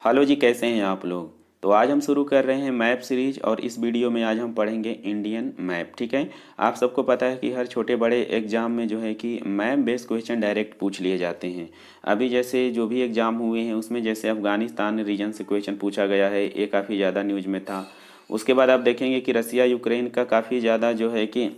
Hello जी, कैसे हैं आप लोग। तो आज हम शुरू कर रहे हैं मैप सीरीज और इस वीडियो में आज हम पढ़ेंगे इंडियन मैप। ठीक है। आप सबको पता है कि हर छोटे बड़े एग्जाम में जो है कि मैप बेस्ड क्वेश्चन डायरेक्ट पूछ लिए जाते हैं। अभी जैसे जो भी एग्जाम हुए हैं उसमें जैसे अफगानिस्तान रीजन से क्वेश्चन पूछा गया है, ये काफ़ी ज़्यादा न्यूज में था। उसके बाद आप देखेंगे कि रसिया यूक्रेन का काफ़ी ज़्यादा जो है कि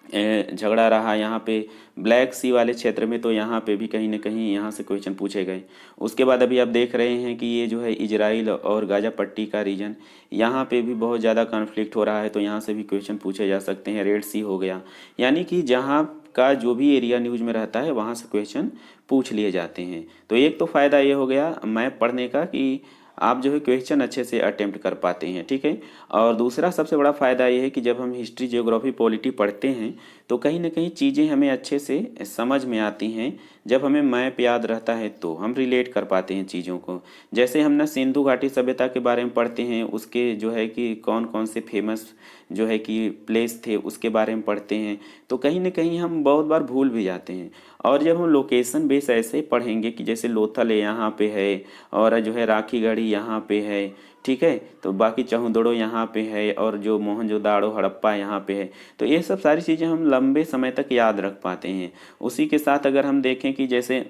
झगड़ा रहा यहाँ पे ब्लैक सी वाले क्षेत्र में, तो यहाँ पे भी कहीं ना कहीं यहाँ से क्वेश्चन पूछे गए। उसके बाद अभी आप देख रहे हैं कि ये जो है इजराइल और गाजा पट्टी का रीजन, यहाँ पे भी बहुत ज़्यादा कॉन्फ्लिक्ट हो रहा है, तो यहाँ से भी क्वेश्चन पूछे जा सकते हैं। रेड सी हो गया, यानी कि जहाँ का जो भी एरिया न्यूज में रहता है वहाँ से क्वेश्चन पूछ लिए जाते हैं। तो एक तो फ़ायदा ये हो गया मैप पढ़ने का कि आप जो है क्वेश्चन अच्छे से अटेम्प्ट कर पाते हैं। ठीक है। और दूसरा सबसे बड़ा फ़ायदा ये है कि जब हम हिस्ट्री ज्योग्राफी पॉलिटी पढ़ते हैं तो कहीं ना कहीं चीज़ें हमें अच्छे से समझ में आती हैं। जब हमें मैप याद रहता है तो हम रिलेट कर पाते हैं चीज़ों को। जैसे हम ना सिंधु घाटी सभ्यता के बारे में पढ़ते हैं, उसके जो है कि कौन कौन से फेमस जो है कि प्लेस थे उसके बारे में पढ़ते हैं, तो कहीं ना कहीं हम बहुत बार भूल भी जाते हैं। और जब हम लोकेशन बेस ऐसे पढ़ेंगे कि जैसे लोथल यहाँ पे है और जो है राखी गढ़ी यहाँ पे है, ठीक है, तो बाकी चहुदड़ो यहाँ पे है और जो मोहनजोदाड़ो हड़प्पा यहाँ पे है, तो ये सब सारी चीज़ें हम लंबे समय तक याद रख पाते हैं। उसी के साथ अगर हम देखें कि जैसे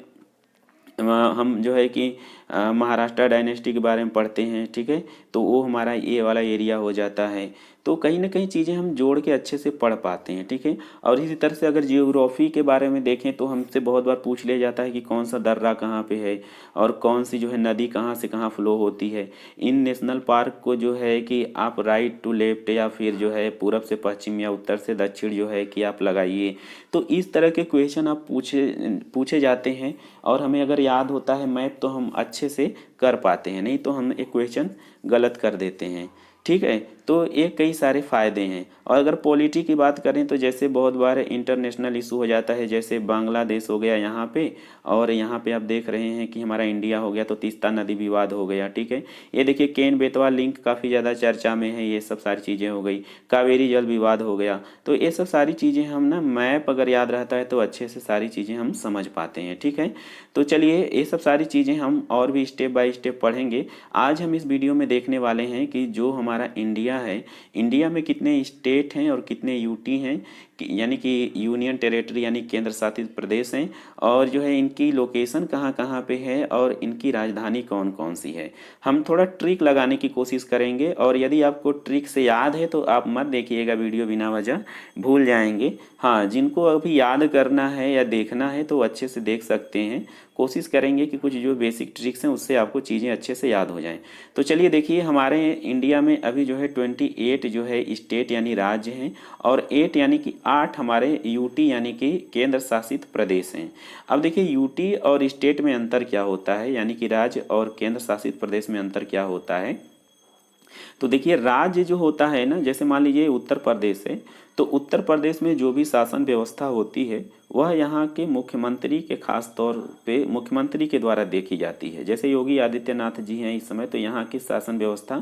हम जो है कि महाराष्ट्र डायनेस्टी के बारे में पढ़ते हैं, ठीक है, तो वो हमारा ये वाला एरिया हो जाता है। तो कहीं ना कहीं चीज़ें हम जोड़ के अच्छे से पढ़ पाते हैं। ठीक है। और इसी तरह से अगर जियोग्राफी के बारे में देखें तो हमसे बहुत बार पूछ लिया जाता है कि कौन सा दर्रा कहाँ पे है और कौन सी जो है नदी कहाँ से कहाँ फ्लो होती है। इन नेशनल पार्क को जो है कि आप राइट टू लेफ्ट या फिर जो है पूरब से पश्चिम या उत्तर से दक्षिण जो है कि आप लगाइए। तो इस तरह के क्वेश्चन आप पूछे पूछे जाते हैं और हमें अगर याद होता है मैप तो हम अच्छे से कर पाते हैं, नहीं तो हम एक क्वेश्चन गलत कर देते हैं। ठीक है। तो ये कई सारे फ़ायदे हैं। और अगर पॉलिटी की बात करें तो जैसे बहुत बार इंटरनेशनल इशू हो जाता है, जैसे बांग्लादेश हो गया यहाँ पे, और यहाँ पे आप देख रहे हैं कि हमारा इंडिया हो गया, तो तीस्ता नदी विवाद हो गया। ठीक है। ये देखिए केन बेतवा लिंक काफ़ी ज़्यादा चर्चा में है, ये सब सारी चीज़ें हो गई। कावेरी जल विवाद हो गया। तो ये सब सारी चीज़ें हम ना मैप अगर याद रहता है तो अच्छे से सारी चीज़ें हम समझ पाते हैं। ठीक है। तो चलिए ये सब सारी चीज़ें हम और भी स्टेप बाय स्टेप पढ़ेंगे। आज हम इस वीडियो में देखने वाले हैं कि जो हमारा इंडिया है, इंडिया में कितने स्टेट हैं और कितने यूटी हैं, यानी कि यूनियन टेरिटरी यानी केंद्र शासित प्रदेश हैं, और जो है इनकी लोकेशन कहाँ कहाँ पे है और इनकी राजधानी कौन कौन सी है। हम थोड़ा ट्रिक लगाने की कोशिश करेंगे, और यदि आपको ट्रिक से याद है तो आप मत देखिएगा वीडियो बिना वजह, भूल जाएंगे। हाँ, जिनको अभी याद करना है या देखना है तो अच्छे से देख सकते हैं। कोशिश करेंगे कि कुछ जो बेसिक ट्रिक्स हैं उससे आपको चीज़ें अच्छे से याद हो जाएं। तो चलिए देखिए, हमारे इंडिया में अभी जो है 28 जो है स्टेट यानी राज्य हैं, और 8 यानी कि 8 हमारे यूटी यानी कि केंद्र शासित प्रदेश हैं। अब देखिए यूटी और स्टेट में अंतर क्या होता है, यानी कि राज्य और केंद्र शासित प्रदेश में अंतर क्या होता है। तो देखिए राज्य जो होता है ना, जैसे मान लीजिए उत्तर प्रदेश है, तो उत्तर प्रदेश में जो भी शासन व्यवस्था होती है वह यहाँ के मुख्यमंत्री के खास तौर पे मुख्यमंत्री के द्वारा देखी जाती है। जैसे योगी आदित्यनाथ जी हैं इस समय, तो यहाँ की शासन व्यवस्था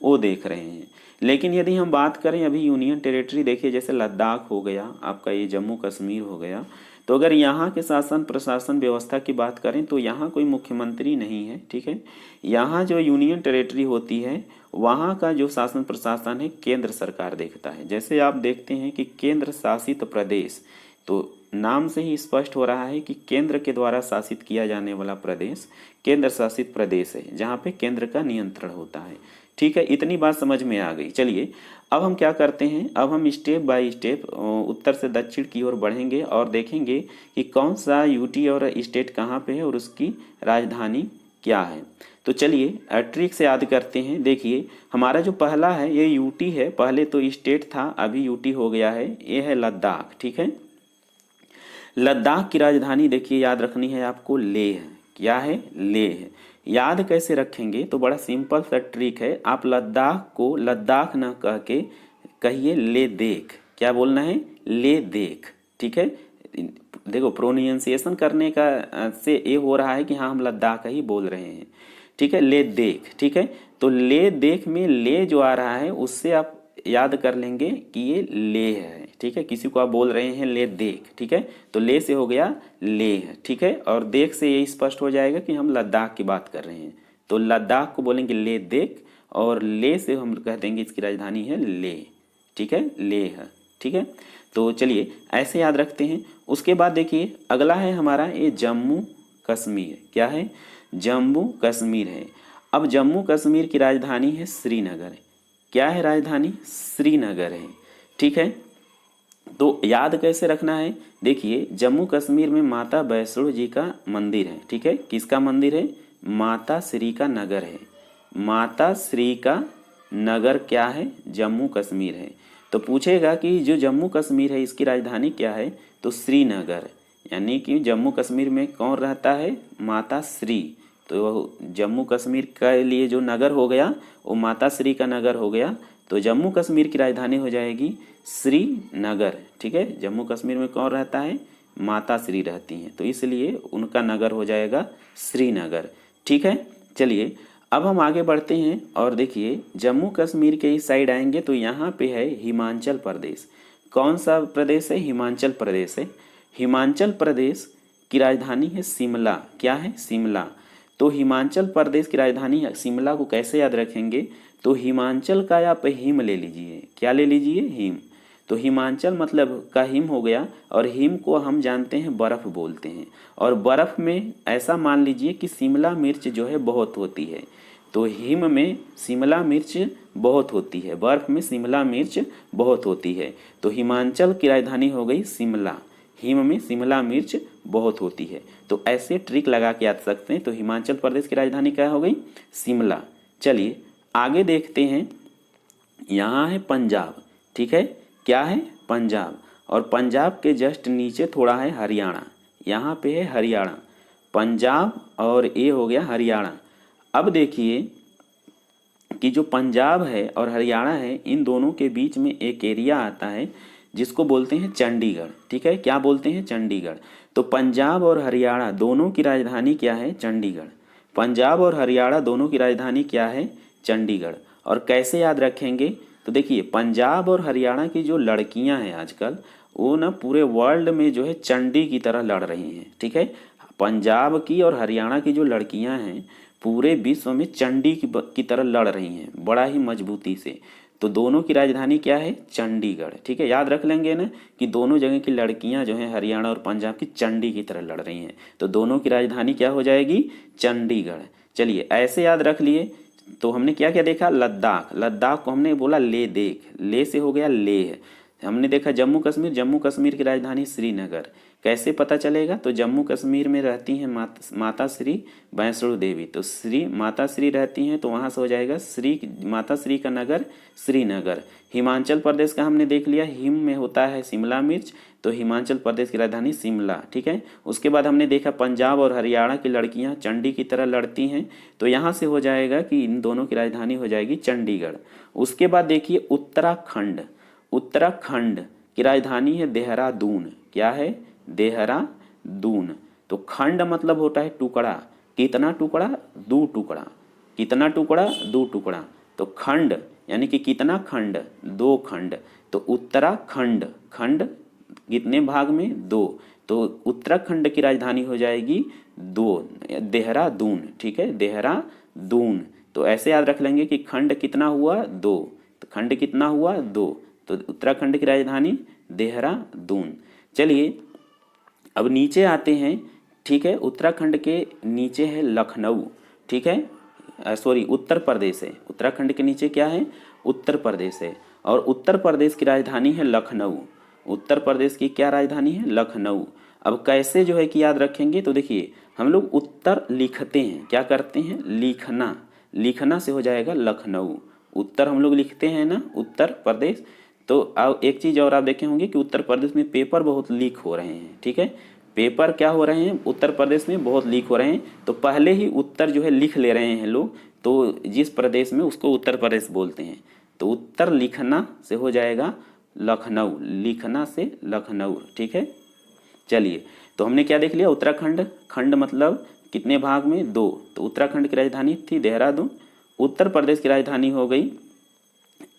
वो देख रहे हैं। लेकिन यदि हम बात करें अभी यूनियन टेरिटरी, देखिए जैसे लद्दाख हो गया आपका, ये जम्मू कश्मीर हो गया, तो अगर यहाँ के शासन प्रशासन व्यवस्था की बात करें तो यहाँ कोई मुख्यमंत्री नहीं है। ठीक है। यहाँ जो यूनियन टेरिटरी होती है वहाँ का जो शासन प्रशासन है केंद्र सरकार देखता है। जैसे आप देखते हैं कि केंद्र शासित प्रदेश, तो नाम से ही स्पष्ट हो रहा है कि केंद्र के द्वारा शासित किया जाने वाला प्रदेश केंद्र शासित प्रदेश है, जहाँ पे केंद्र का नियंत्रण होता है। ठीक है, इतनी बात समझ में आ गई। चलिए अब हम क्या करते हैं, अब हम स्टेप बाय स्टेप उत्तर से दक्षिण की ओर बढ़ेंगे और देखेंगे कि कौन सा यूटी और स्टेट कहाँ पे है और उसकी राजधानी क्या है। तो चलिए ट्रिक से याद करते हैं। देखिए हमारा जो पहला है ये यूटी है, पहले तो स्टेट था अभी यूटी हो गया है, ये है लद्दाख। ठीक है। लद्दाख की राजधानी देखिए याद रखनी है आपको, लेह। क्या है? लेह है। याद कैसे रखेंगे, तो बड़ा सिंपल सा ट्रिक है। आप लद्दाख को लद्दाख ना कह के कहिए ले देख। क्या बोलना है? ले देख। ठीक है। देखो प्रोनाउंसिएशन करने का से ये हो रहा है कि हाँ हम लद्दाख ही बोल रहे हैं। ठीक है, ले देख। ठीक है। तो ले देख में ले जो आ रहा है उससे आप याद कर लेंगे कि ये ले है। ठीक है, किसी को आप बोल रहे हैं ले देख, ठीक है, तो ले से हो गया ले है। ठीक है। और देख से ये स्पष्ट हो जाएगा कि हम लद्दाख की बात कर रहे हैं। तो लद्दाख को बोलेंगे ले देख, और ले से हम कह देंगे इसकी राजधानी है ले, ठीक है, लेह, ठीक है। तो चलिए ऐसे याद रखते हैं। उसके बाद देखिए अगला है हमारा ये जम्मू कश्मीर। क्या है? जम्मू कश्मीर है। अब जम्मू कश्मीर की राजधानी है श्रीनगर। क्या है राजधानी? श्रीनगर है, ठीक है। तो याद कैसे रखना है? देखिए जम्मू कश्मीर में माता वैष्णो जी का मंदिर है, ठीक है। किसका मंदिर है? माता श्री का नगर है। माता श्री का नगर क्या है? जम्मू कश्मीर है। तो पूछेगा कि जो जम्मू कश्मीर है इसकी राजधानी क्या है? तो श्रीनगर, यानी कि जम्मू कश्मीर में कौन रहता है? माता श्री। तो जम्मू कश्मीर के लिए जो नगर हो गया वो माता श्री का नगर हो गया। तो जम्मू कश्मीर की राजधानी हो जाएगी श्रीनगर, ठीक है। जम्मू कश्मीर में कौन रहता है? माता श्री रहती हैं, तो इसलिए उनका नगर हो जाएगा श्रीनगर, ठीक है। चलिए अब हम आगे बढ़ते हैं और देखिए जम्मू कश्मीर के इस साइड आएंगे तो यहाँ पे है हिमाचल प्रदेश। कौन सा प्रदेश है? हिमाचल प्रदेश है। हिमाचल प्रदेश की राजधानी है शिमला। क्या है? शिमला। तो हिमाचल प्रदेश की राजधानी शिमला को कैसे याद रखेंगे? तो हिमाचल का आप हिम ले लीजिए। क्या ले लीजिए? हिम। तो हिमाचल मतलब का हिम हो गया, और हिम को हम जानते हैं बर्फ़ बोलते हैं, और बर्फ़ में ऐसा मान लीजिए कि शिमला मिर्च जो है बहुत होती है। तो हिम में शिमला मिर्च बहुत होती है, बर्फ़ में शिमला मिर्च बहुत होती है। तो हिमाचल की राजधानी हो गई शिमला, हिम में शिमला मिर्च बहुत होती है। तो ऐसे ट्रिक लगा के याद सकते हैं। तो हिमाचल प्रदेश की राजधानी क्या हो गई? शिमला। चलिए आगे देखते हैं। यहाँ है पंजाब, ठीक है। क्या है? पंजाब। और पंजाब के जस्ट नीचे थोड़ा है हरियाणा। यहाँ पे है हरियाणा। पंजाब और ये हो गया हरियाणा। अब देखिए कि जो पंजाब है और हरियाणा है, इन दोनों के बीच में एक एरिया आता है जिसको बोलते हैं चंडीगढ़, ठीक है। क्या बोलते हैं? चंडीगढ़। तो पंजाब और हरियाणा दोनों की राजधानी क्या है? चंडीगढ़। पंजाब और हरियाणा दोनों की राजधानी क्या है? चंडीगढ़। और कैसे याद रखेंगे? तो देखिए पंजाब और हरियाणा की जो लड़कियां हैं आजकल, वो ना पूरे वर्ल्ड में जो है चंडी की तरह लड़ रही हैं, ठीक है। पंजाब की और हरियाणा की जो लड़कियां हैं पूरे विश्व में चंडी की तरह लड़ रही हैं, बड़ा ही मजबूती से। तो दोनों की राजधानी क्या है? चंडीगढ़, ठीक है। याद रख लेंगे ना कि दोनों जगह की लड़कियां जो हैं हरियाणा और पंजाब की चंडी की तरह लड़ रही हैं, तो दोनों की राजधानी क्या हो जाएगी? चंडीगढ़। चलिए ऐसे याद रख लिए। तो हमने क्या क्या देखा? लद्दाख। लद्दाख को हमने बोला ले देख, ले से हो गया लेह। हमने देखा जम्मू कश्मीर, जम्मू कश्मीर की राजधानी श्रीनगर। कैसे पता चलेगा? तो जम्मू कश्मीर में रहती हैं माता श्री वैष्णो देवी। तो श्री माता श्री रहती हैं, तो वहाँ से हो जाएगा श्री माता श्री का नगर श्रीनगर। हिमाचल प्रदेश का हमने देख लिया, हिम में होता है शिमला मिर्च, तो हिमाचल प्रदेश की राजधानी शिमला, ठीक है। उसके बाद हमने देखा पंजाब और हरियाणा की लड़कियां चंडी की तरह लड़ती हैं, तो यहाँ से हो जाएगा कि इन दोनों की राजधानी हो जाएगी चंडीगढ़। उसके बाद देखिए उत्तराखंड। उत्तराखंड की राजधानी है देहरादून। क्या है? देहरादून। तो खंड मतलब होता है टुकड़ा। कितना टुकड़ा? 2 टुकड़ा। कितना टुकड़ा? 2 टुकड़ा। तो खंड यानी कि कितना खंड? 2 खंड। तो उत्तराखंड, खंड कितने भाग में? 2। तो उत्तराखंड की राजधानी हो जाएगी 2, देहरादून, ठीक है, देहरादून। तो ऐसे याद रख लेंगे कि खंड कितना हुआ? 2। तो खंड कितना हुआ? 2। तो उत्तराखंड की राजधानी देहरादून। चलिए अब नीचे आते हैं, ठीक है। उत्तराखंड के नीचे है लखनऊ, ठीक है। सॉरी, उत्तर प्रदेश है। उत्तराखंड के नीचे क्या है? उत्तर प्रदेश है। और उत्तर प्रदेश की राजधानी है लखनऊ। उत्तर प्रदेश की क्या राजधानी है? लखनऊ। अब कैसे जो है कि याद रखेंगे? तो देखिए हम लोग उत्तर लिखते हैं, क्या करते हैं? लिखना। लिखना से हो जाएगा लखनऊ। उत्तर हम लोग लिखते हैं ना, उत्तर प्रदेश। तो अब एक चीज़ और आप देखे होंगे कि उत्तर प्रदेश में पेपर बहुत लीक हो रहे हैं, ठीक है। पेपर क्या हो रहे हैं? उत्तर प्रदेश में बहुत लीक हो रहे हैं। तो पहले ही उत्तर जो है लिख ले रहे हैं लोग, तो जिस प्रदेश में उसको उत्तर प्रदेश बोलते हैं। तो उत्तर लिखना से हो जाएगा लखनऊ। लिखना से लखनऊ, ठीक है। चलिए तो हमने क्या देख लिया? उत्तराखंड, खंड मतलब कितने भाग में? 2। तो उत्तराखंड की राजधानी थी देहरादून। उत्तर प्रदेश की राजधानी हो गई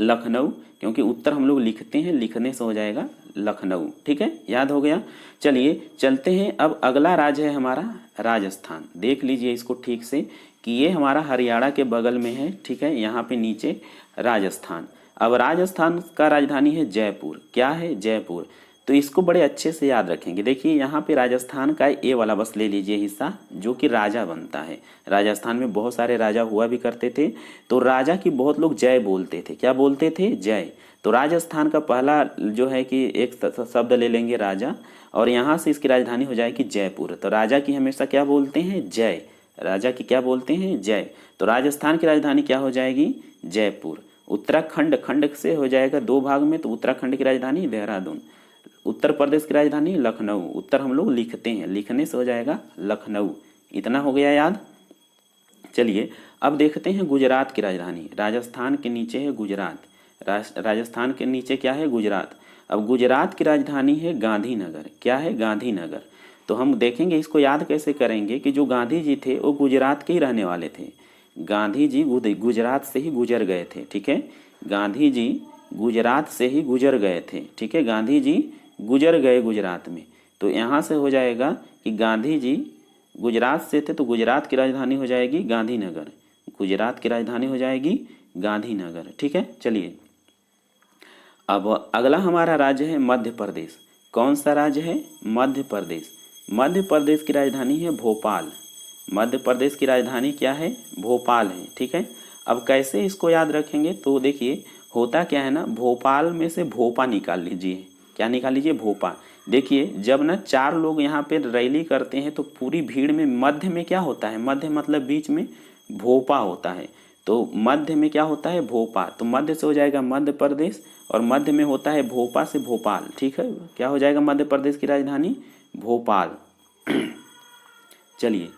लखनऊ, क्योंकि उत्तर हम लोग लिखते हैं, लिखने से हो जाएगा लखनऊ, ठीक है। याद हो गया। चलिए चलते हैं। अब अगला राज्य है हमारा राजस्थान। देख लीजिए इसको ठीक से कि ये हमारा हरियाणा के बगल में है, ठीक है, यहाँ पे नीचे राजस्थान। अब राजस्थान का राजधानी है जयपुर। क्या है? जयपुर। तो इसको बड़े अच्छे से याद रखेंगे। देखिए यहाँ पे राजस्थान का ए वाला बस ले लीजिए हिस्सा, जो कि राजा बनता है। राजस्थान में बहुत सारे राजा हुआ भी करते थे, तो राजा की बहुत लोग जय बोलते थे। क्या बोलते थे? जय। तो राजस्थान का पहला जो है कि एक शब्द ले लेंगे राजा, और यहाँ से इसकी राजधानी हो जाएगी जयपुर। तो राजा की हमेशा क्या बोलते हैं? जय। राजा की क्या बोलते हैं? जय। तो राजस्थान की राजधानी क्या हो जाएगी? जयपुर। उत्तराखंड, खंड से हो जाएगा दो भाग में, तो उत्तराखंड की राजधानी देहरादून। उत्तर प्रदेश की राजधानी लखनऊ। उत्तर हम लोग लिखते हैं, लिखने से हो जाएगा लखनऊ। इतना हो गया याद। चलिए अब देखते हैं गुजरात की राजधानी। राजस्थान के नीचे है गुजरात, राजस्थान के नीचे क्या है? गुजरात। अब गुजरात की राजधानी है गांधीनगर। क्या है? गांधीनगर। तो हम देखेंगे इसको याद कैसे करेंगे कि जो गांधी जी थे वो गुजरात के ही रहने वाले थे। गांधी जी गुजरात से ही गुजर गए थे, ठीक है। गांधी जी गुजरात से ही गुजर गए थे, ठीक है। गांधी जी गुजर गए गुजरात में। तो यहाँ से हो जाएगा कि गांधी जी गुजरात से थे, तो गुजरात की राजधानी हो जाएगी गांधीनगर। गुजरात की राजधानी हो जाएगी गांधीनगर, ठीक है। चलिए अब अगला हमारा राज्य है मध्य प्रदेश। कौन सा राज्य है? मध्य प्रदेश। मध्य प्रदेश की राजधानी है भोपाल। मध्य प्रदेश की राजधानी क्या है? भोपाल है, ठीक है। अब कैसे इसको याद रखेंगे? तो देखिए होता क्या है ना, भोपाल में से भोपा निकाल लीजिए। क्या निकाल लीजिए? भोपा। देखिए जब ना चार लोग यहाँ पे रैली करते हैं तो पूरी भीड़ में मध्य में क्या होता है? मध्य मतलब बीच में भोपा होता है। तो मध्य में क्या होता है? भोपा। तो मध्य से हो जाएगा मध्य प्रदेश, और मध्य में होता है भोपा से भोपाल, ठीक है। क्या हो जाएगा मध्य प्रदेश की राजधानी? भोपाल। चलिए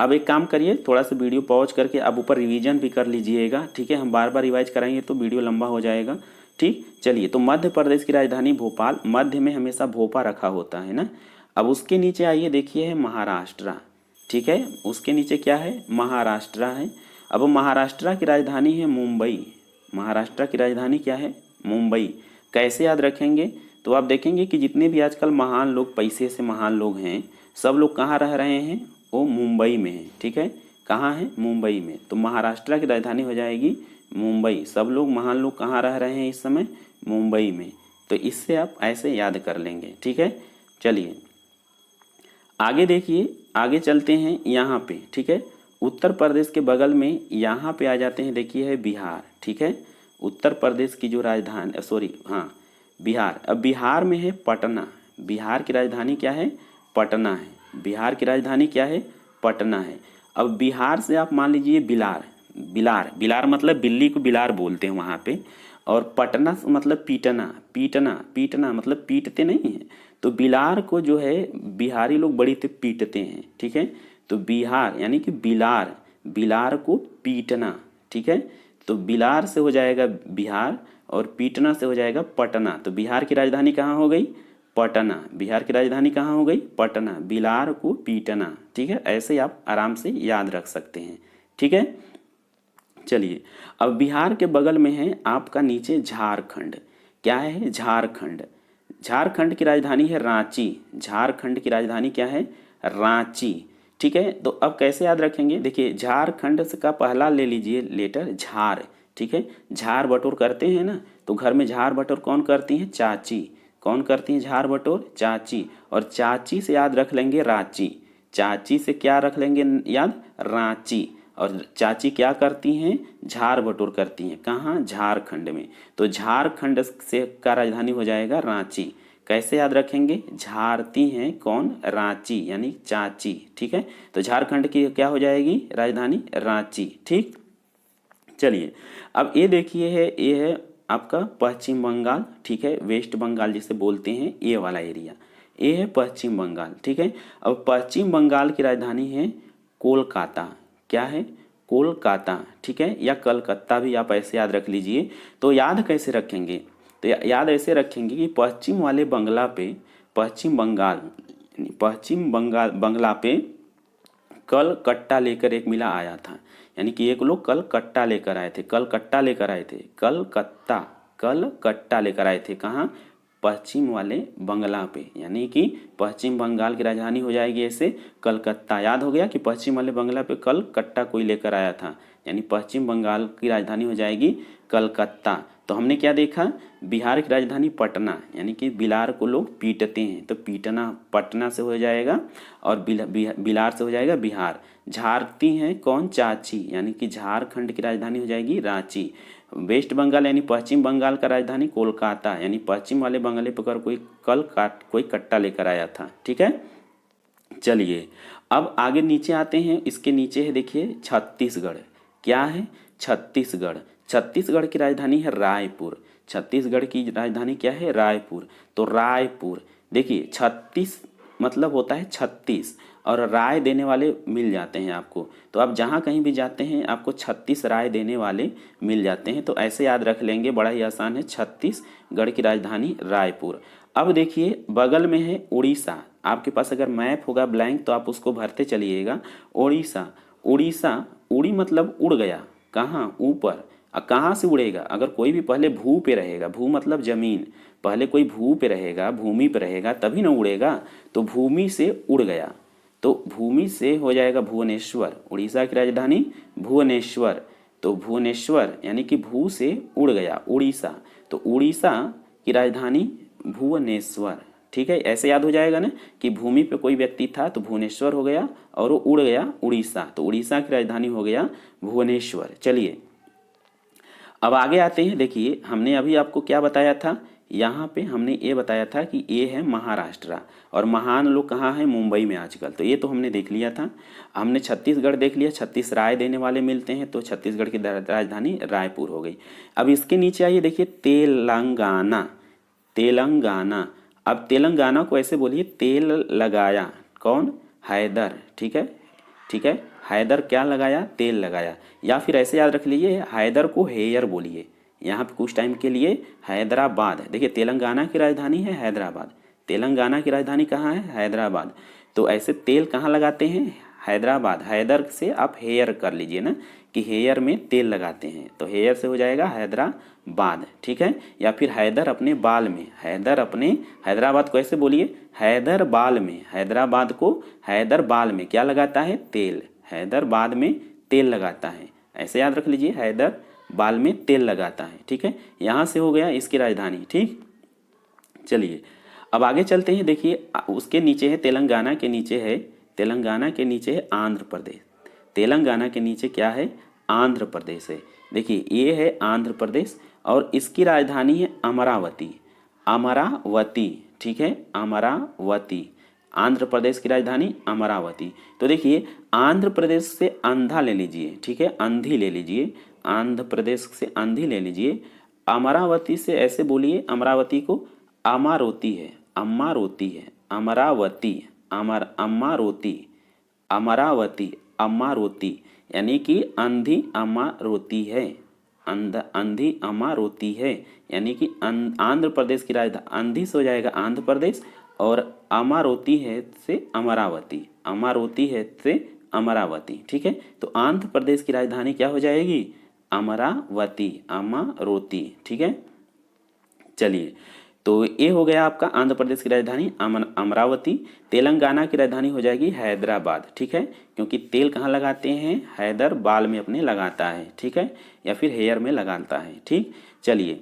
अब एक काम करिए, थोड़ा सा वीडियो पॉज करके अब ऊपर रिवीजन भी कर लीजिएगा, ठीक है। हम बार बार रिवाइज कराएंगे तो वीडियो लंबा हो जाएगा, ठीक। चलिए तो मध्य प्रदेश की राजधानी भोपाल, मध्य में हमेशा भोपा रखा होता है ना। अब उसके नीचे आइए, देखिए है महाराष्ट्र, ठीक है। उसके नीचे क्या है? महाराष्ट्र है। अब महाराष्ट्र की राजधानी है मुंबई। महाराष्ट्र की राजधानी क्या है? मुंबई। कैसे याद रखेंगे? तो आप देखेंगे कि जितने भी आजकल महान लोग, पैसे से महान लोग हैं, सब लोग कहाँ रह रहे हैं? वो मुंबई में है, ठीक है। कहाँ है? मुंबई में। तो महाराष्ट्र की राजधानी हो जाएगी मुंबई। सब लोग महान लोग कहाँ रह रहे हैं इस समय? मुंबई में। तो इससे आप ऐसे याद कर लेंगे, ठीक है। चलिए आगे देखिए, आगे चलते हैं यहाँ पे, ठीक है। उत्तर प्रदेश के बगल में यहाँ पे आ जाते हैं, देखिए है बिहार, ठीक है। उत्तर प्रदेश की जो राजधानी, सॉरी हाँ बिहार। अब बिहार में है पटना। बिहार की राजधानी क्या है? पटना है। बिहार की राजधानी क्या है? पटना है। अब बिहार से आप मान लीजिए बिलार। बिलार, बिलार मतलब बिल्ली को बिलार बोलते हैं वहाँ पे। और पटना मतलब पीटना। पीटना, पीटना मतलब पीटते नहीं है। तो बिलार को जो है बिहारी लोग बड़ी ते पीटते हैं, ठीक है। तो बिहार यानी कि बिलार, बिलार को पीटना, ठीक है। तो बिलार से हो जाएगा बिहार, और पीटना से हो जाएगा पटना। तो बिहार की राजधानी कहाँ हो गई? पटना। बिहार की राजधानी कहाँ हो गई? पटना। बिलार को पीटना, ठीक है। ऐसे आप आराम से याद रख सकते हैं, ठीक है। चलिए अब बिहार के बगल में है आपका नीचे झारखंड। क्या है? झारखंड। झारखंड की राजधानी है रांची। झारखंड की राजधानी क्या है? रांची, ठीक है। तो अब कैसे याद रखेंगे? देखिए झारखंड का पहला ले लीजिए लेटर झार, ठीक है। झार बटोर करते हैं ना, तो घर में झार बटोर कौन करती हैं? चाची। कौन करती हैं झार बटोर? चाची। और चाची से याद रख लेंगे रांची। चाची से क्या रख लेंगे याद? रांची। और चाची क्या करती हैं? झार बटोर करती हैं। कहाँ? झारखंड में। तो झारखंड से का राजधानी हो जाएगा रांची। कैसे याद रखेंगे? झारती हैं कौन? रांची, यानी चाची, ठीक है। तो झारखंड की क्या हो जाएगी राजधानी? रांची, ठीक। चलिए अब ये देखिए है, ये है आपका पश्चिम बंगाल, ठीक है। वेस्ट बंगाल जिसे बोलते हैं, ये वाला एरिया, ये है पश्चिम बंगाल, ठीक है। अब पश्चिम बंगाल की राजधानी है कोलकाता। क्या है? कोलकाता, ठीक है। या कलकत्ता भी आप ऐसे याद रख लीजिए। तो याद कैसे रखेंगे? तो याद ऐसे रखेंगे कि पश्चिम वाले बंगला पे, पश्चिम बंगाल, पश्चिम बंगाल बंगला पे कल कट्टा लेकर एक मिला आया था। यानी कि एक लोग कल कट्टा लेकर आए थे, कल कट्टा लेकर आए थे, कलकत्ता, कल कट्टा लेकर आए थे। कहाँ? पश्चिम वाले बंगला पे, यानी कि पश्चिम बंगाल की राजधानी हो जाएगी ऐसे कलकत्ता। याद हो गया कि पश्चिम वाले बंगला पे कलकत्ता कोई लेकर आया था, यानी पश्चिम बंगाल की राजधानी हो जाएगी कलकत्ता। तो हमने क्या देखा, बिहार की राजधानी पटना, यानी कि बिलार को लोग पीटते हैं तो पीटना पटना से हो जाएगा, और बिलार से हो जाएगा बिहार। झारती हैं कौन, चाची, यानी कि झारखंड की राजधानी हो जाएगी रांची। वेस्ट बंगाल यानी पश्चिम बंगाल का राजधानी कोलकाता, यानी पश्चिम वाले बंगाली पकड़ कोई कट्टा लेकर आया था। ठीक है, चलिए अब आगे नीचे आते हैं। इसके नीचे है देखिए छत्तीसगढ़। क्या है, छत्तीसगढ़। छत्तीसगढ़ की राजधानी है रायपुर। छत्तीसगढ़ की राजधानी क्या है, रायपुर। तो रायपुर, देखिए 36 मतलब होता है 36, और राय देने वाले मिल जाते हैं आपको। तो आप जहाँ कहीं भी जाते हैं आपको 36 राय देने वाले मिल जाते हैं, तो ऐसे याद रख लेंगे, बड़ा ही आसान है। छत्तीसगढ़ की राजधानी रायपुर। अब देखिए बगल में है उड़ीसा। आपके पास अगर मैप होगा ब्लैंक तो आप उसको भरते चलिएगा। उड़ीसा, उड़ीसा, उड़ी मतलब उड़ गया, कहाँ, ऊपर। कहाँ से उड़ेगा, अगर कोई भी पहले भू पे रहेगा, भू मतलब जमीन, पहले कोई भू पे रहेगा, भूमि पे रहेगा तभी ना उड़ेगा। तो भूमि से उड़ गया, तो भूमि से हो जाएगा भुवनेश्वर। उड़ीसा की राजधानी भुवनेश्वर। तो भुवनेश्वर यानी कि भू से उड़ गया उड़ीसा, तो उड़ीसा की राजधानी भुवनेश्वर। ठीक है, ऐसे याद हो जाएगा ना कि भूमि पे कोई व्यक्ति था तो भुवनेश्वर हो गया, और वो उड़ गया उड़ीसा, तो उड़ीसा की राजधानी हो गया भुवनेश्वर। चलिए अब आगे आते हैं। देखिए हमने अभी आपको क्या बताया था, यहाँ पे हमने ये बताया था कि ये है महाराष्ट्र, और महान लोग कहाँ हैं, मुंबई में आजकल। तो ये तो हमने देख लिया था। हमने छत्तीसगढ़ देख लिया, 36 राय देने वाले मिलते हैं, तो छत्तीसगढ़ की राजधानी रायपुर हो गई। अब इसके नीचे आइए, देखिए तेलंगाना। तेलंगाना, अब तेलंगाना को ऐसे बोलिए, तेल लगाया कौन, हैदर। ठीक है, ठीक है, हैदर क्या लगाया, तेल लगाया। या फिर ऐसे याद रख लीजिए, हैदर को हेयर बोलिए। यहाँ पे कुछ टाइम के लिए हैदराबाद, देखिए तेलंगाना की राजधानी है हैदराबाद, तेलंगाना की राजधानी कहाँ है, हैदराबाद। तो ऐसे तेल कहाँ लगाते हैं, हैदराबाद। हैदर से आप हेयर कर लीजिए ना, कि हेयर में तेल लगाते हैं, तो हेयर से हो जाएगा हैदराबाद। ठीक है, या फिर हैदर अपने बाल में, हैदर अपने, हैदराबाद को ऐसे बोलिए, हैदर बाल में, हैदराबाद को हैदर बाल में क्या लगाता है, तेल। हैदर बाद में तेल लगाता है, ऐसे याद रख लीजिए, हैदर बाल में तेल लगाता है। ठीक है, यहाँ से हो गया इसकी राजधानी। ठीक, चलिए अब आगे चलते हैं। देखिए उसके नीचे है तेलंगाना के नीचे है, तेलंगाना के नीचे है आंध्र प्रदेश। तेलंगाना के नीचे क्या है, आंध्र प्रदेश है। देखिए ये है आंध्र प्रदेश, और इसकी राजधानी है अमरावती। अमरावती, ठीक है, अमरावती। आंध्र प्रदेश की राजधानी अमरावती। तो देखिए आंध्र प्रदेश से अंधा ले लीजिए, ठीक है, अंधी ले लीजिए, आंध्र प्रदेश से अंधी ले लीजिए। अमरावती से ऐसे बोलिए, अमरावती को अम्मा रोती है, अम्मा रोती है, अमरावती, अम्मा रोती, अमरावती, अम्मा रोती, यानी कि अंधी अम्मा रोती है, अंधी अम्मा रोती है, यानी कि आंध्र प्रदेश की राजधानी, अंधी से हो जाएगा आंध्र प्रदेश, और अमारोती है से अमरावती, अमारोती है से अमरावती। ठीक है, तो आंध्र प्रदेश की राजधानी क्या हो जाएगी, अमरावती, अमरोती। ठीक है, चलिए तो ये हो गया आपका आंध्र प्रदेश की राजधानी अमरावती। तेलंगाना की राजधानी हो जाएगी हैदराबाद। ठीक है, क्योंकि तेल कहाँ लगाते हैं, हैदर बाल में अपने लगाता है। ठीक है, या फिर हेयर में लगाता है। ठीक, चलिए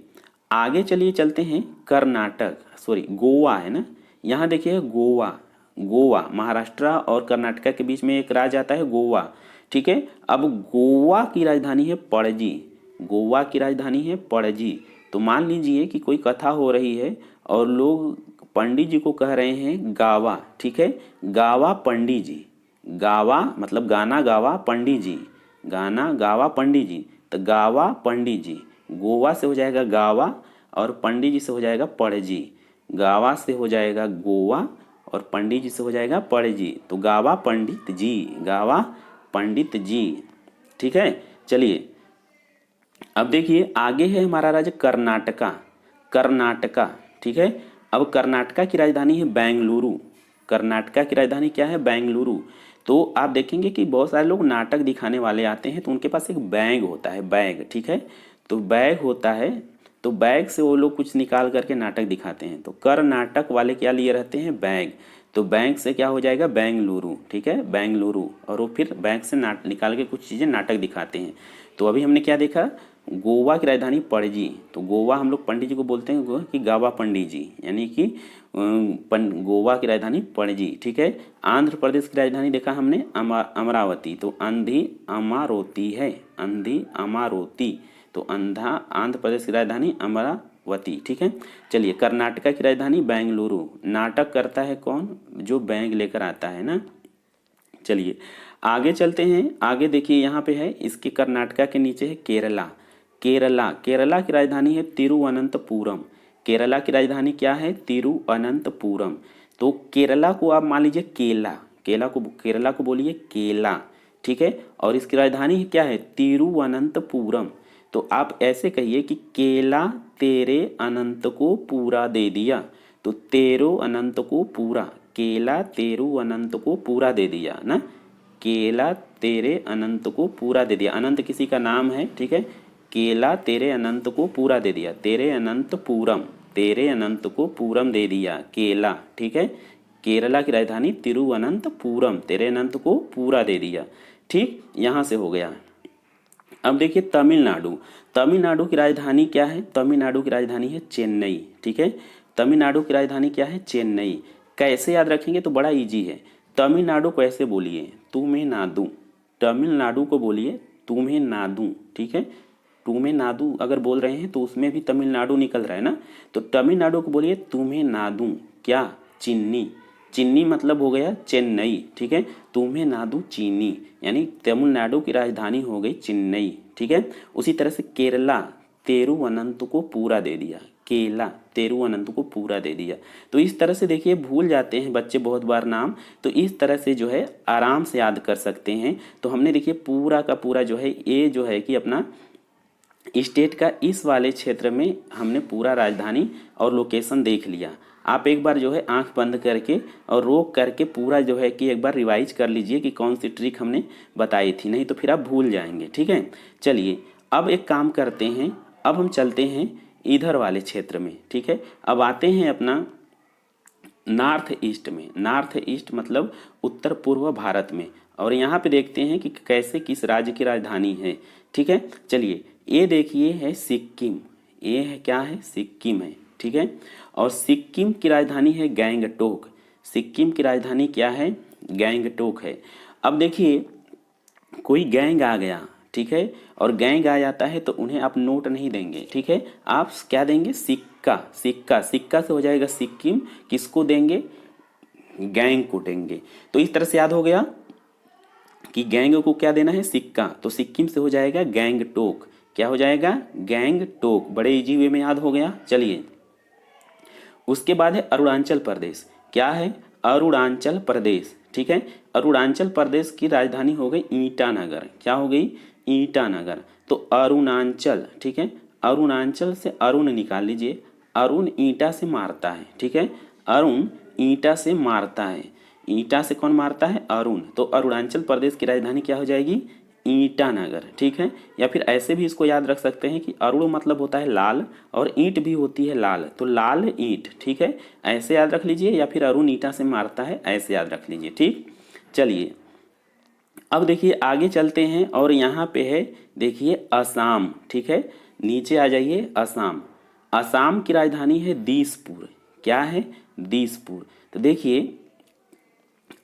आगे चलिए चलते हैं। कर्नाटक, सॉरी गोवा है ना, यहाँ देखिए गोवा, गोवा महाराष्ट्र और कर्नाटक के बीच में एक राज्य आता है गोवा। ठीक है, अब गोवा की राजधानी है पणजी, गोवा की राजधानी है पणजी। तो मान लीजिए कि कोई कथा हो रही है और लोग पंडित जी को कह रहे हैं गावा। ठीक है, गावा पंडित जी, गावा मतलब गाना गावा पंडित जी, गाना गावा पंडित जी, तो गावा पंडित जी, गोवा से हो जाएगा गावा, और पंडित जी से हो जाएगा पणजी। गावा से हो जाएगा गोवा, और पंडित जी से हो जाएगा पणजी। तो गावा पंडित जी, गावा पंडित जी। ठीक है, चलिए अब देखिए आगे है हमारा राज्य कर्नाटका, कर्नाटका। ठीक है, अब कर्नाटका की राजधानी है बेंगलुरु, कर्नाटका की राजधानी क्या है, बेंगलुरु। तो आप देखेंगे कि बहुत सारे लोग नाटक दिखाने वाले आते हैं तो उनके पास एक बैग होता है, बैग। ठीक है, तो बैग होता है, तो बैग से वो लोग कुछ निकाल करके नाटक दिखाते हैं। तो कर्नाटक वाले क्या लिए रहते हैं, बैग। तो बैंक से क्या हो जाएगा, बेंगलुरु, ठीक है, बेंगलुरु। और वो फिर बैंक से निकाल के कुछ चीज़ें नाटक दिखाते हैं। तो अभी हमने क्या देखा, गोवा की राजधानी पणजी। तो गोवा हम लोग पंडित जी को बोलते हैं कि गावा पंडित जी, यानी कि गोवा की राजधानी पणजी, ठीक है। आंध्र प्रदेश की राजधानी देखा हमने अमरावती, तो अंधी अमारोती है, अंधी अमारोती। तो आंध्र प्रदेश की राजधानी अमरावती, ठीक है। चलिए, कर्नाटका की राजधानी बेंगलुरु। नाटक करता है कौन, जो बैग लेकर आता है ना। चलिए आगे चलते हैं। आगे देखिए यहाँ पे है, इसके कर्नाटका के नीचे है केरला। केरला की राजधानी है तिरुवनंतपुरम। केरला की राजधानी क्या है, तिरुवनंतपुरम। तो केरला को आप मान लीजिए केरला को बोलिए केला, ठीक है। और इसकी राजधानी क्या है, तिरुवनंतपुरम। तो आप ऐसे कहिए कि केला तेरे अनंत को पूरा दे दिया। तो तेरो अनंत को पूरा, केला तेरु अनंत को पूरा दे दिया ना, केला तेरे अनंत को पूरा दे दिया। अनंत किसी का नाम है, ठीक है। केला तेरे अनंत को पूरा दे दिया, तेरे अनंत पूरम, तेरे अनंत को पूरम दे दिया, केला, ठीक है। केरला की राजधानी तिरुवनंतपुरम, तेरे अनंत को पूरा दे दिया, ठीक। यहाँ से हो गया। अब देखिए तमिलनाडु। तमिलनाडु की राजधानी क्या है, तमिलनाडु की राजधानी है चेन्नई, ठीक है। तमिलनाडु की राजधानी क्या है, चेन्नई। कैसे याद रखेंगे, तो बड़ा इजी है। तमिलनाडु को ऐसे बोलिए, तुम्हें नादू। तमिलनाडु को बोलिए तुम्हें नादू, ठीक है। तुम्हें नादू अगर बोल रहे हैं तो उसमें भी तमिलनाडु निकल रहा है ना। तो तमिलनाडु को बोलिए तुम्हें नादू क्या, चीनी। चीनी मतलब हो गया चेन्नई, ठीक है। तुम्हें नादू चीनी, यानी तमिलनाडु की राजधानी हो गई चेन्नई, ठीक है। उसी तरह से केरला तिरुवनंत को पूरा दे दिया, केला तिरुवनंत को पूरा दे दिया। तो इस तरह से देखिए भूल जाते हैं बच्चे बहुत बार नाम, तो इस तरह से जो है आराम से याद कर सकते हैं। तो हमने देखिए पूरा का पूरा जो है ये जो है कि अपना स्टेट का इस वाले क्षेत्र में हमने पूरा राजधानी और लोकेशन देख लिया। आप एक बार जो है आंख बंद करके और रोक करके पूरा जो है कि एक बार रिवाइज कर लीजिए कि कौन सी ट्रिक हमने बताई थी, नहीं तो फिर आप भूल जाएंगे, ठीक है। चलिए अब एक काम करते हैं, अब हम चलते हैं इधर वाले क्षेत्र में, ठीक है। अब आते हैं अपना नॉर्थ ईस्ट में। नॉर्थ ईस्ट मतलब उत्तर पूर्व भारत में। और यहाँ पे देखते हैं कि कैसे किस राज्य की राजधानी है, ठीक है। चलिए ये देखिए है सिक्किम, ये है क्या है, सिक्किम है, ठीक है। और सिक्किम की राजधानी है गैंगटोक। सिक्किम की राजधानी क्या है, गैंगटोक है। अब देखिए कोई गैंग आ गया, ठीक है, और गैंग आ जाता है तो उन्हें आप नोट नहीं देंगे, ठीक है। आप क्या देंगे, सिक्का। सिक्का, सिक्का से हो जाएगा सिक्किम, किसको देंगे, गैंग को देंगे। तो इस तरह से याद हो गया कि गैंग को क्या देना है, सिक्का। तो सिक्किम से हो जाएगा गैंगटोक, क्या हो जाएगा, गैंगटोक। बड़े इजी वे में याद हो गया। चलिए उसके बाद है अरुणाचल प्रदेश। क्या है, अरुणाचल प्रदेश, ठीक है। अरुणाचल प्रदेश की राजधानी हो गई ईटानगर। क्या हो गई, ईटानगर। तो अरुणाचल, ठीक है। अरुणाचल से अरुण निकाल लीजिए, अरुण ईंटा से मारता है, ठीक है। अरुण ईंटा से मारता है, ईंटा से कौन मारता है, अरुण। तो अरुणाचल प्रदेश की राजधानी क्या हो जाएगी, ईटानगर, ठीक है। या फिर ऐसे भी इसको याद रख सकते हैं कि अरुण मतलब होता है लाल और ईंट भी होती है लाल, तो लाल ईंट, ठीक है। ऐसे याद रख लीजिए, या फिर अरुण ईंटा से मारता है, ऐसे याद रख लीजिए, ठीक। चलिए अब देखिए आगे चलते हैं और यहाँ पे है देखिए असम, ठीक है। नीचे आ जाइए, असम। असम की राजधानी है दिसपुर। क्या है, दिसपुर। तो देखिए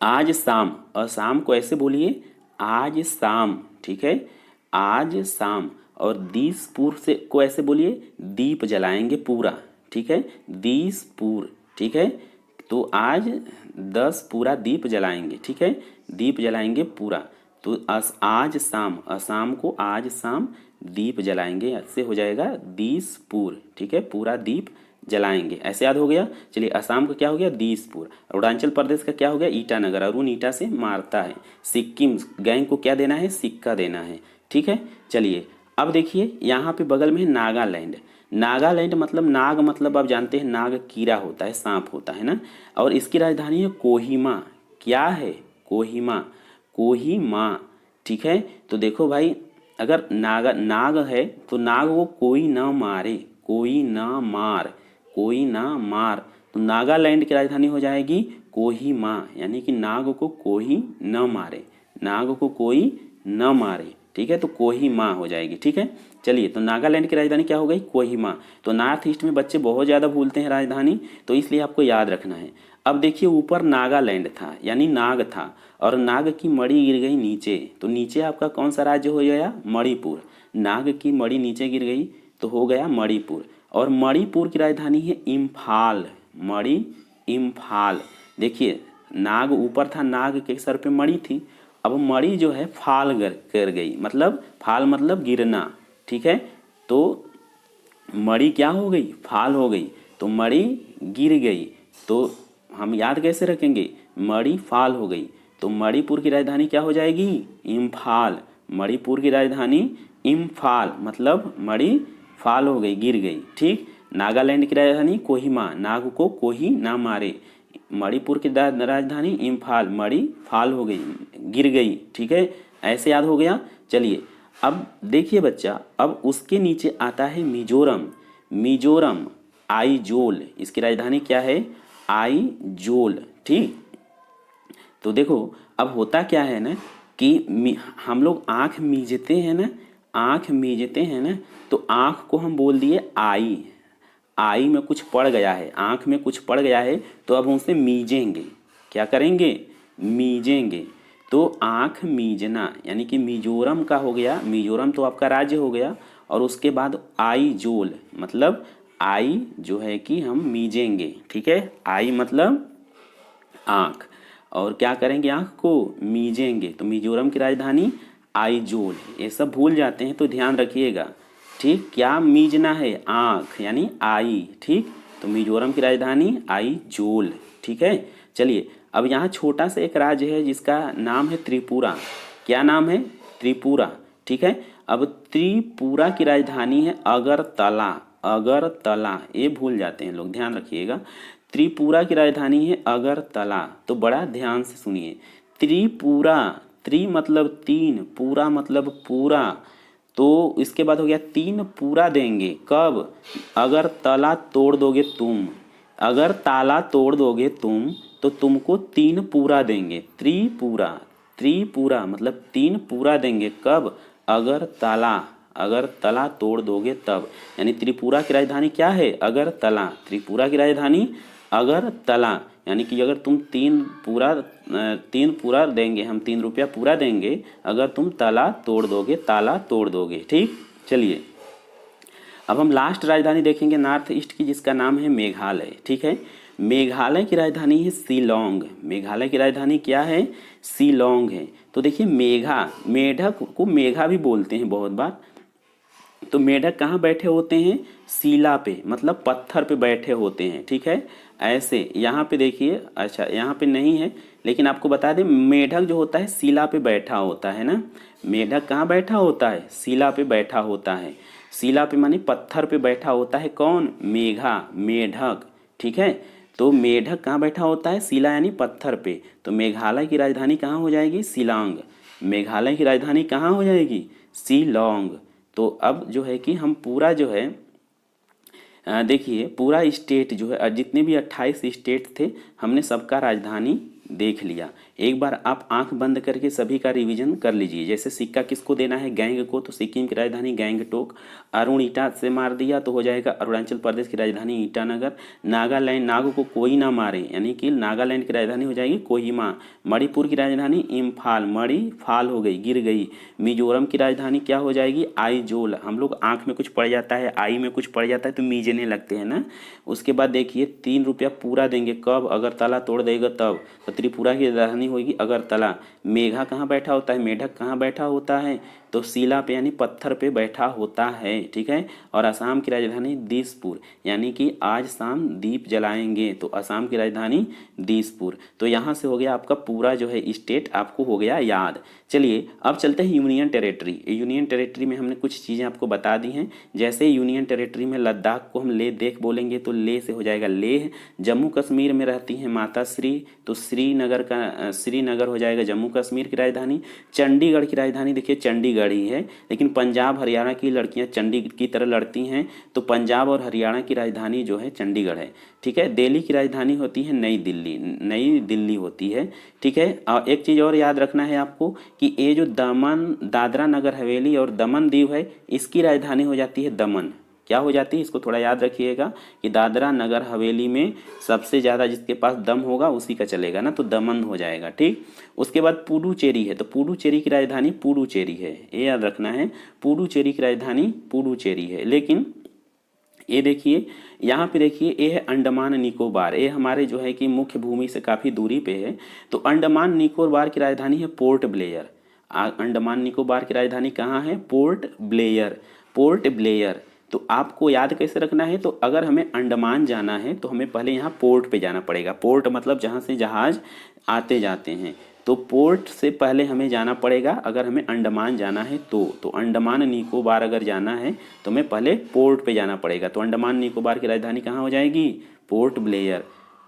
आज शाम, असम को ऐसे बोलिए आज शाम, ठीक है, आज शाम। और दिसपुर से को ऐसे बोलिए दीप जलाएंगे पूरा, ठीक है, दिसपुर, ठीक है। तो आज 10 पूरा दीप जलाएंगे, ठीक है, दीप जलाएंगे पूरा। तो आज शाम, असम को आज शाम दीप जलाएंगे, ऐसे हो जाएगा दिसपुर, ठीक है, पूरा दीप जलाएंगे, ऐसे याद हो गया। चलिए असम का क्या हो गया, दिसपुर। अरुणाचल प्रदेश का क्या हो गया, ईटानगर, अरुण ईटा से मारता है। सिक्किम, गैंग को क्या देना है, सिक्का देना है, ठीक है। चलिए अब देखिए यहाँ पे बगल में है नागालैंड। नागालैंड मतलब नाग मतलब आप जानते हैं नाग कीड़ा होता है, सांप होता है ना। और इसकी राजधानी है कोहिमा। क्या है, कोहिमा, कोहिमा, ठीक है। तो देखो भाई अगर नाग है तो नाग वो कोई ना मारे, कोई ना मार, कोई ना मार। तो नागालैंड की राजधानी हो जाएगी कोहिमा, यानी कि नाग को कोई न मारे, नाग को कोई न मारे, ठीक है। तो कोहिमा हो जाएगी, ठीक है। चलिए, तो नागालैंड की राजधानी क्या हो गई? कोहिमा। तो नॉर्थ ईस्ट में बच्चे बहुत ज़्यादा भूलते हैं राजधानी, तो इसलिए आपको याद रखना है। अब देखिए, ऊपर नागालैंड था यानी नाग था, और नाग की मणि गिर गई नीचे, तो नीचे आपका कौन सा राज्य हो गया? मणिपुर। नाग की मणि नीचे गिर गई तो हो गया मणिपुर, और मणिपुर की राजधानी है इम्फाल, मणि इम्फाल। देखिए, नाग ऊपर था, नाग के सर पे मणि थी, अब मणि जो है फाल कर गई, मतलब फाल मतलब गिरना, ठीक है। तो मणि क्या हो गई? फाल हो गई, तो मणि गिर गई, तो हम याद कैसे रखेंगे? मणि फाल हो गई, तो मणिपुर की राजधानी क्या हो जाएगी? इम्फाल। मणिपुर की राजधानी इम्फाल, मतलब मणि फाल हो गई, गिर गई, ठीक। नागालैंड की राजधानी कोहिमा, नाग को कोही ना मारे। मणिपुर की राजधानी इम्फाल, मणि फाल हो गई, गिर गई, ठीक है। ऐसे याद हो गया। चलिए, अब देखिए बच्चा, अब उसके नीचे आता है मिजोरम। मिजोरम, आइजोल, इसकी राजधानी क्या है? आइजोल, ठीक। तो देखो, अब होता क्या है ना कि हम लोग आँख मीजते हैं ना, आँख मीजते हैं ना, तो आँख को हम बोल दिए आई, आई में कुछ पड़ गया है, आँख में कुछ पड़ गया है, तो अब हम उसे मीजेंगे। क्या करेंगे? मीजेंगे। तो आँख मीजना, यानी कि मिजोरम का हो गया, मिजोरम तो आपका राज्य हो गया, और उसके बाद आइजोल, मतलब आई जो है कि हम मीजेंगे, ठीक है। आई मतलब आँख, और क्या करेंगे? आँख को मीजेंगे। तो मिजोरम की राजधानी आइजोल। ये सब भूल जाते हैं तो ध्यान रखिएगा, ठीक। क्या मीजना है? आँख, यानी आई, ठीक। तो मिजोरम की राजधानी आइजोल, ठीक है। चलिए, अब यहाँ छोटा सा एक राज्य है जिसका नाम है त्रिपुरा। क्या नाम है? त्रिपुरा, ठीक है। अब त्रिपुरा की राजधानी है अगरतला, अगरतला, ये भूल जाते हैं लोग, ध्यान रखिएगा। त्रिपुरा की राजधानी है अगरतला, तो बड़ा ध्यान से सुनिए। त्रिपुरा, त्रि मतलब तीन, पूरा मतलब पूरा, तो इसके बाद हो गया तीन पूरा देंगे कब? अगर तला तोड़ दोगे तुम, अगर ताला तोड़ दोगे तुम, तो तुमको तीन पूरा देंगे। त्रिपुरा, त्रिपुरा मतलब तीन पूरा देंगे कब? अगर ताला, अगर तला तोड़ दोगे तब। यानी त्रिपुरा की राजधानी क्या है? अगर तला। त्रिपुरा की राजधानी अगर तला, यानी कि अगर तुम तीन पूरा देंगे, हम 3 रुपया पूरा देंगे अगर तुम तला तोड़ दोगे, ताला तोड़ दोगे, ठीक। चलिए, अब हम लास्ट राजधानी देखेंगे नॉर्थ ईस्ट की, जिसका नाम है मेघालय, ठीक है। मेघालय की राजधानी है शिलोंग। मेघालय की राजधानी क्या है? शिलोंग है। तो देखिए, मेघा, मेढक को मेघा भी बोलते हैं बहुत बार। तो मेढक कहाँ बैठे होते हैं? शिला पे, मतलब पत्थर पे बैठे होते हैं, ठीक है। ऐसे यहाँ पे देखिए, अच्छा यहाँ पे नहीं है, लेकिन आपको बता दें, मेढक जो होता है शिला पे बैठा होता है ना। मेढक कहाँ बैठा होता है? शिला पे बैठा होता है। शिला पे माने पत्थर पे बैठा होता है कौन? मेघा, मेढक, ठीक है। तो मेढक कहाँ बैठा होता है? शिला यानी पत्थर पे। तो मेघालय की राजधानी कहाँ हो जाएगी? शिलांग। मेघालय की राजधानी कहाँ हो जाएगी? शिलोंग। तो अब जो है कि हम पूरा जो है देखिए, पूरा स्टेट जो है, जितने भी 28 स्टेट थे, हमने सबका राजधानी देख लिया। एक बार आप आंख बंद करके सभी का रिवीजन कर लीजिए। जैसे सिक्का किसको देना है? गैंग को, तो सिक्किम की राजधानी गैंगटोक। अरुण ईटा से मार दिया तो हो जाएगा अरुणाचल प्रदेश की राजधानी ईटानगर। नागालैंड, नाग को कोई ना मारे, यानी कि नागालैंड की राजधानी हो जाएगी कोहिमा। मणिपुर की राजधानी इम्फाल, मणि फाल हो गई, गिर गई। मिजोरम की राजधानी क्या हो जाएगी? आइजोल। हम लोग आँख में कुछ पड़ जाता है, आई में कुछ पड़ जाता है तो मीजने लगते हैं ना। उसके बाद देखिए, 3 रुपया पूरा देंगे कब? अगर ताला तोड़ देगा तब। तो त्रिपुरा की राजधानी होगी अगरतला। मेघा कहाँ बैठा होता है? मेढक कहाँ बैठा होता है? तो शिला पे यानी पत्थर पे बैठा होता है, ठीक है। और असम की राजधानी दिसपुर, यानी कि आज शाम दीप जलाएंगे, तो असम की राजधानी दिसपुर। तो यहाँ से हो गया आपका पूरा जो है स्टेट, आपको हो गया याद। चलिए, अब चलते हैं यूनियन टेरेटरी। यूनियन टेरेटरी में हमने कुछ चीज़ें आपको बता दी हैं। जैसे यूनियन टेरेटरी में लद्दाख को हम ले देख बोलेंगे तो ले से हो जाएगा लेह। जम्मू कश्मीर में रहती हैं माता श्री, तो श्रीनगर हो जाएगा जम्मू कश्मीर की राजधानी। चंडीगढ़ की राजधानी देखिए चंडीगढ़ चंडीगढ़ ही है, लेकिन पंजाब हरियाणा की लड़कियां चंडी की तरह लड़ती हैं, तो पंजाब और हरियाणा की राजधानी जो है चंडीगढ़ है। ठीक है, दिल्ली की राजधानी होती है नई दिल्ली, नई दिल्ली होती है। ठीक है, और एक चीज़ और याद रखना है आपको कि ये जो दमन, दादरा नगर हवेली और दमन दीव है, इसकी राजधानी हो जाती है दमन। क्या हो जाती है, इसको थोड़ा याद रखिएगा कि दादरा नगर हवेली में सबसे ज़्यादा जिसके पास दम होगा उसी का चलेगा ना, तो दमन हो जाएगा। ठीक, उसके बाद पुडुचेरी है, तो पुडुचेरी की राजधानी पुडुचेरी है, ये याद रखना है, पुडुचेरी की राजधानी पुडुचेरी है। लेकिन ये देखिए यहाँ पे देखिए, ये है अंडमान निकोबार, ये हमारे जो है कि मुख्य भूमि से काफ़ी दूरी पे है। तो अंडमान निकोबार की राजधानी है पोर्ट ब्लेयर। अंडमान निकोबार की राजधानी कहाँ है, पोर्ट ब्लेयर, पोर्ट ब्लेयर। तो आपको याद कैसे रखना है, तो अगर हमें अंडमान जाना है तो हमें पहले यहाँ पोर्ट पे जाना पड़ेगा। पोर्ट मतलब जहाँ से जहाज़ आते जाते हैं, तो पोर्ट से पहले हमें जाना पड़ेगा अगर हमें अंडमान जाना है तो अंडमान निकोबार अगर जाना है तो हमें पहले पोर्ट पे जाना पड़ेगा। तो अंडमान निकोबार की राजधानी कहाँ हो जाएगी, पोर्ट ब्लेयर।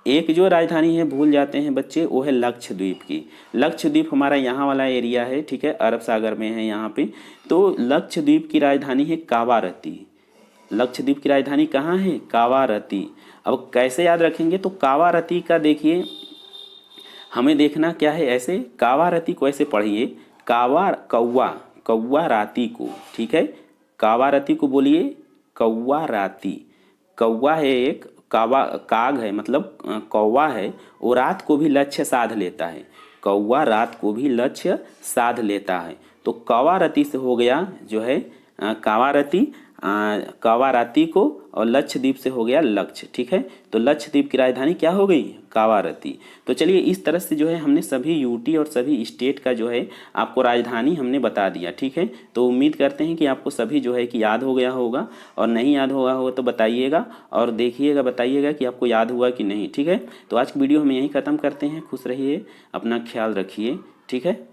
एक जो राजधानी है भूल जाते हैं बच्चे, वो है लक्षद्वीप की। लक्षद्वीप हमारा यहाँ वाला एरिया है, ठीक है, अरब सागर में है यहाँ पे। तो लक्षद्वीप की राजधानी है कावारती। लक्षद्वीप की राजधानी कहाँ है, कावारती। अब कैसे याद रखेंगे, तो कावारती का देखिए हमें देखना क्या है, ऐसे कावारती को ऐसे पढ़िए, कौवा, कौवा राती को। ठीक है, कावारती को बोलिए कौवा राती। कौवा है एक, कावा काग है, मतलब कौवा है, वो रात को भी लक्ष्य साध लेता है। कौवा रात को भी लक्ष्य साध लेता है। तो कावारती से हो गया जो है कावारती, कावारती को, और लक्षद्वीप से हो गया लक्ष्य। ठीक है, तो लक्षद्वीप की राजधानी क्या हो गई, कावारती। तो चलिए इस तरह से जो है हमने सभी यूटी और सभी स्टेट का जो है आपको राजधानी हमने बता दिया। ठीक है, तो उम्मीद करते हैं कि आपको सभी जो है कि याद हो गया होगा, और नहीं याद हुआ होगा तो बताइएगा और देखिएगा, बताइएगा कि आपको याद हुआ कि नहीं। ठीक है, तो आज की वीडियो हम यहीं ख़त्म करते हैं। खुश रहिए, अपना ख्याल रखिए। ठीक है।